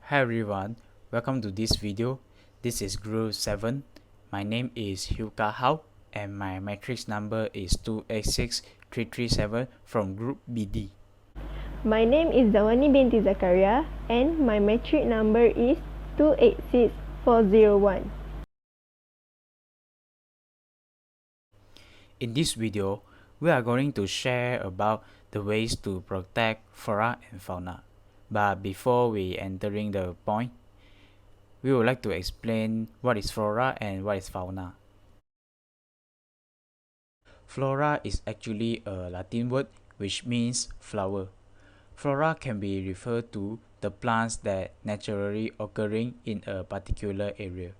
Hi everyone, welcome to this video. This is Group 7. My name is Hyuka Hao and my matrix number is 286337 from Group BD. My name is Zawani binti Zakaria and my matric number is 286401. In this video, we are going to share about the ways to protect flora and fauna. But before we entering the point, we would like to explain what is flora and what is fauna. Flora is actually a Latin word which means flower. Flora can be referred to the plants that naturally occurring in a particular area.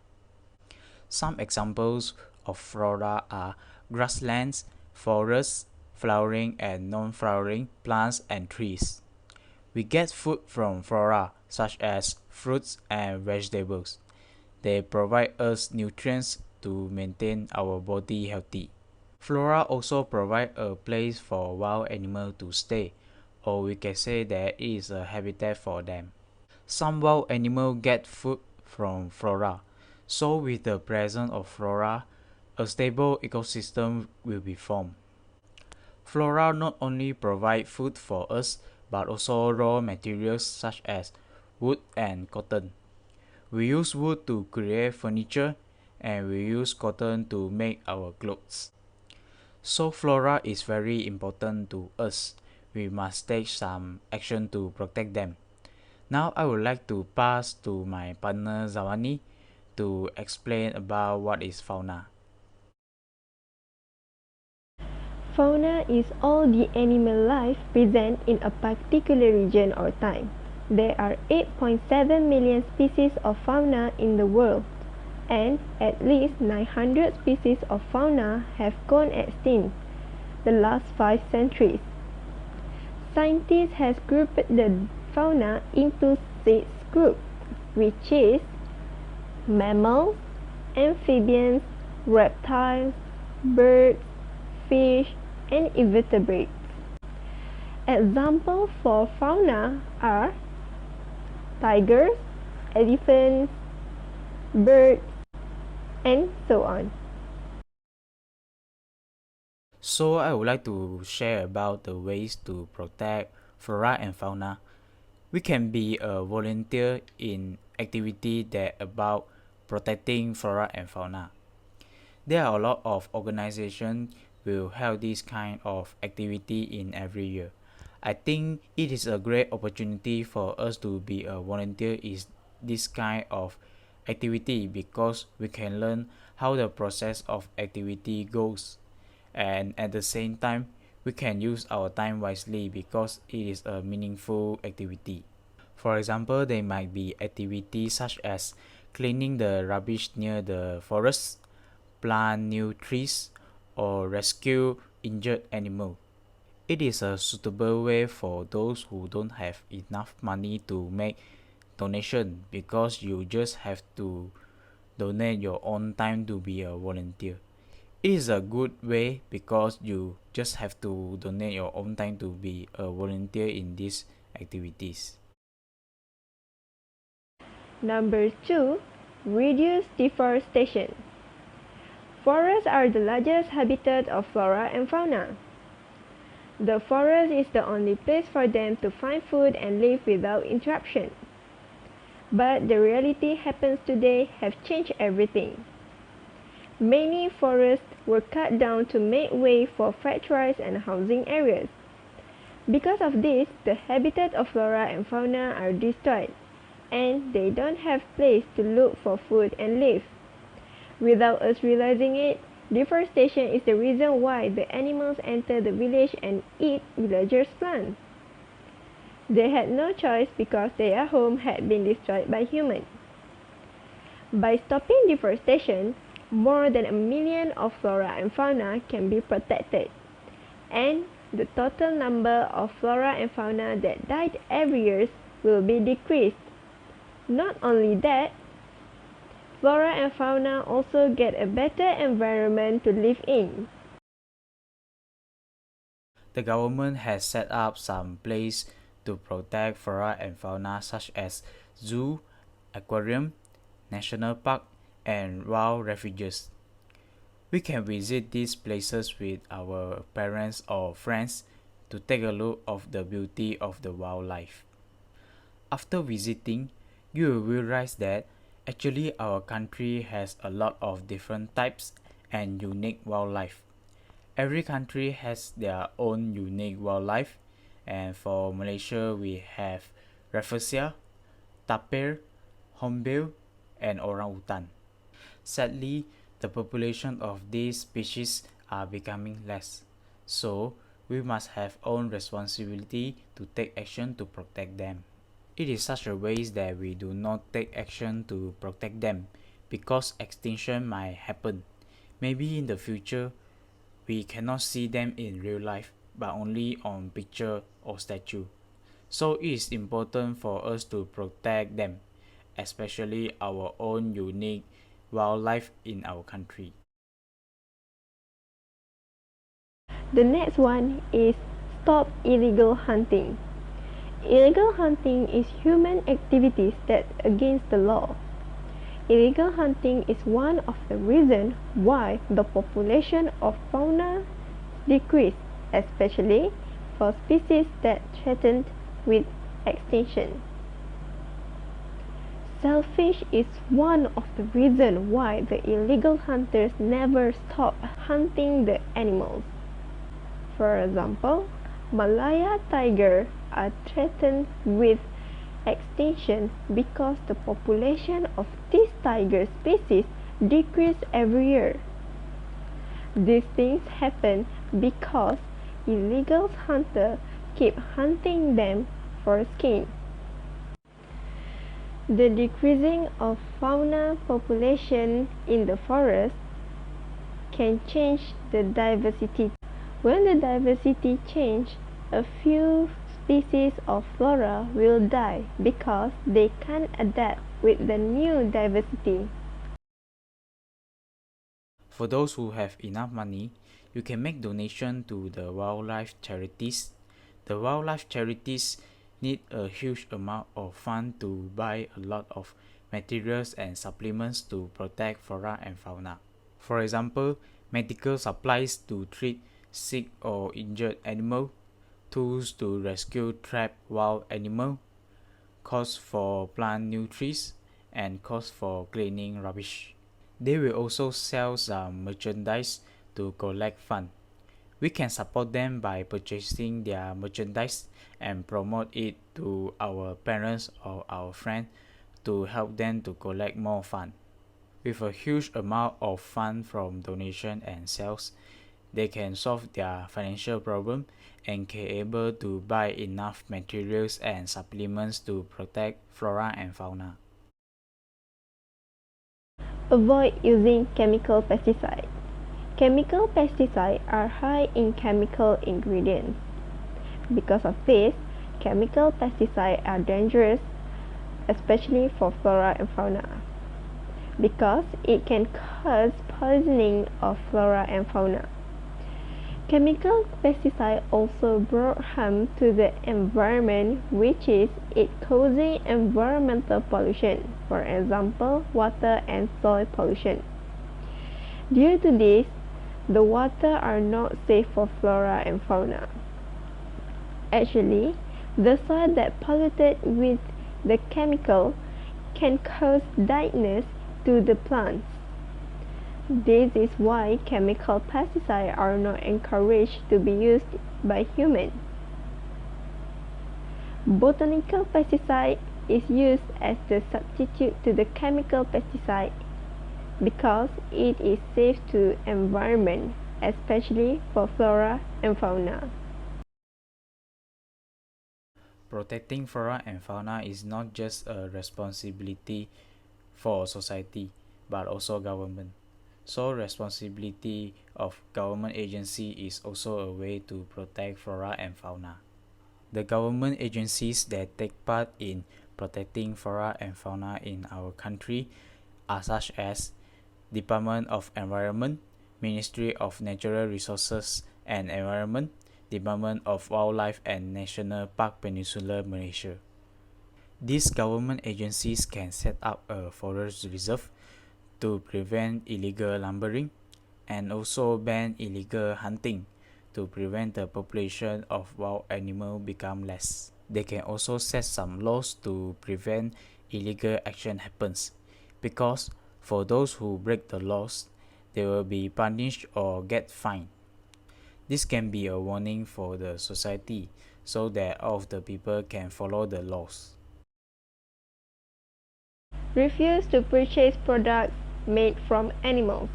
Some examples of flora are grasslands, forests, flowering and non-flowering plants and trees. We get food from flora such as fruits and vegetables. They provide us nutrients to maintain our body healthy. Flora also provide a place for wild animals to stay, or we can say that it is a habitat for them. Some wild animals get food from flora, so with the presence of flora, a stable ecosystem will be formed. Flora not only provide food for us, but also raw materials such as wood and cotton. We use wood to create furniture, and we use cotton to make our clothes. So flora is very important to us. We must take some action to protect them. Now I would like to pass to my partner Zawani to explain about what is fauna. Fauna is all the animal life present in a particular region or time. There are 8.7 million species of fauna in the world, and at least 900 species of fauna have gone extinct the last 5 centuries. Scientists have grouped the fauna into 6 groups, which is mammals, amphibians, reptiles, birds, fish, and invertebrates. Examples for fauna are tigers, elephants, birds, and so on. So I would like to share about the ways to protect flora and fauna. We can be a volunteer in activity that about protecting flora and fauna. There are a lot of organizations will have this kind of activity in every year. I think it is a great opportunity for us to be a volunteer in this kind of activity because we can learn how the process of activity goes, and at the same time we can use our time wisely because it is a meaningful activity. For example, there might be activities such as cleaning the rubbish near the forest, plant new trees, or rescue injured animals. It is a suitable way for those who don't have enough money to make donation because you just have to donate your own time to be a volunteer. It is a good way because you just have to donate your own time to be a volunteer in these activities. Number 2. Reduce deforestation. Forests are the largest habitat of flora and fauna. The forest is the only place for them to find food and live without interruption. But the reality happens today have changed everything. Many forests were cut down to make way for factories and housing areas. Because of this, the habitat of flora and fauna are destroyed, and they don't have place to look for food and live. Without us realizing it, deforestation is the reason why the animals enter the village and eat villagers' plants. They had no choice because their home had been destroyed by humans. By stopping deforestation, more than 1 million of flora and fauna can be protected, and the total number of flora and fauna that died every year will be decreased. Not only that, flora and fauna also get a better environment to live in. The government has set up some place to protect flora and fauna such as zoo, aquarium, national park, and wild refuges. We can visit these places with our parents or friends to take a look of the beauty of the wildlife. After visiting, you will realize that actually our country has a lot of different types and unique wildlife. Every country has their own unique wildlife, and for Malaysia we have rafflesia, tapir, hornbill, and orang-utan. Sadly, the population of these species are becoming less, so we must have own responsibility to take action to protect them. It is such a waste that we do not take action to protect them because extinction might happen. Maybe in the future we cannot see them in real life but only on picture or statue. So it is important for us to protect them, especially our own unique wildlife in our country. The next one is stop illegal hunting. Illegal hunting is human activities that against the law. Illegal hunting is one of the reasons why the population of fauna decreased, especially for species that threatened with extinction. Selfish is one of the reasons why the illegal hunters never stop hunting the animals. For example, Malaya tiger are threatened with extinction because the population of this tiger species decrease every year. These things happen because illegal hunters keep hunting them for skin. The decreasing of fauna population in the forest can change the diversity. When the diversity changes, a few species of flora will die because they can't adapt with the new diversity. For those who have enough money, you can make donation to the wildlife charities. The wildlife charities need a huge amount of fund to buy a lot of materials and supplements to protect flora and fauna. For example, medical supplies to treat sick or injured animal, tools to rescue trapped wild animal, costs for plant new trees, and costs for cleaning rubbish. They will also sell some merchandise to collect funds. We can support them by purchasing their merchandise and promote it to our parents or our friends to help them to collect more funds. With a huge amount of funds from donation and sales, they can solve their financial problem and can able to buy enough materials and supplements to protect flora and fauna. Avoid using chemical pesticides. Chemical pesticides are high in chemical ingredients. Because of this, chemical pesticides are dangerous, especially for flora and fauna, because it can cause poisoning of flora and fauna. Chemical pesticides also brought harm to the environment, which is it causing environmental pollution, for example, water and soil pollution. Due to this, the water are not safe for flora and fauna. Actually, the soil that polluted with the chemical can cause deadness to the plants. This is why chemical pesticides are not encouraged to be used by humans. Botanical pesticide is used as the substitute to the chemical pesticide because it is safe to environment, especially for flora and fauna. Protecting flora and fauna is not just a responsibility for society but also government. So responsibility of government agency is also a way to protect flora and fauna. The government agencies that take part in protecting flora and fauna in our country are such as Department of Environment, Ministry of Natural Resources and Environment, Department of Wildlife and National Park Peninsular Malaysia. These government agencies can set up a forest reserve to prevent illegal lumbering and also ban illegal hunting to prevent the population of wild animals become less. They can also set some laws to prevent illegal action happens, because for those who break the laws, they will be punished or get fined. This can be a warning for the society so that all of the people can follow the laws. Refuse to purchase products made from animals.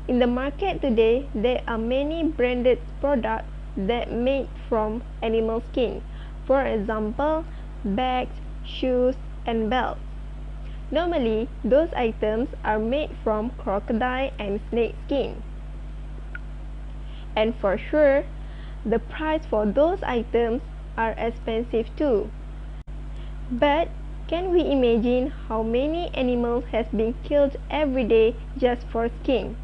In the market today, there are many branded products that made from animal skin. For example, bags, shoes, and belts. Normally, those items are made from crocodile and snake skin. And for sure, the price for those items are expensive too. But can we imagine how many animals has been killed every day just for skin?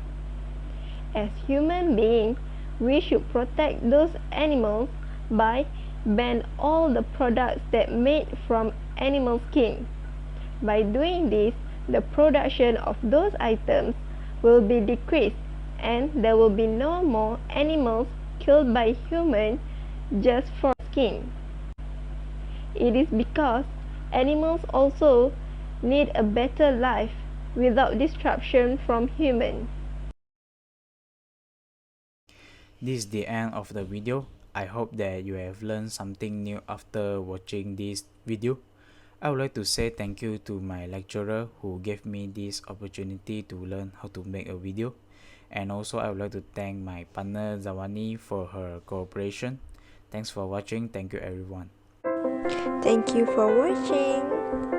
As human beings, we should protect those animals by ban all the products that made from animal skin. By doing this, the production of those items will be decreased and there will be no more animals killed by humans just for skin. It is because animals also need a better life without disruption from humans. This is the end of the video. I hope that you have learned something new after watching this video. I would like to say thank you to my lecturer who gave me this opportunity to learn how to make a video. And also I would like to thank my partner Zawani for her cooperation. Thanks for watching. Thank you everyone. Thank you for watching.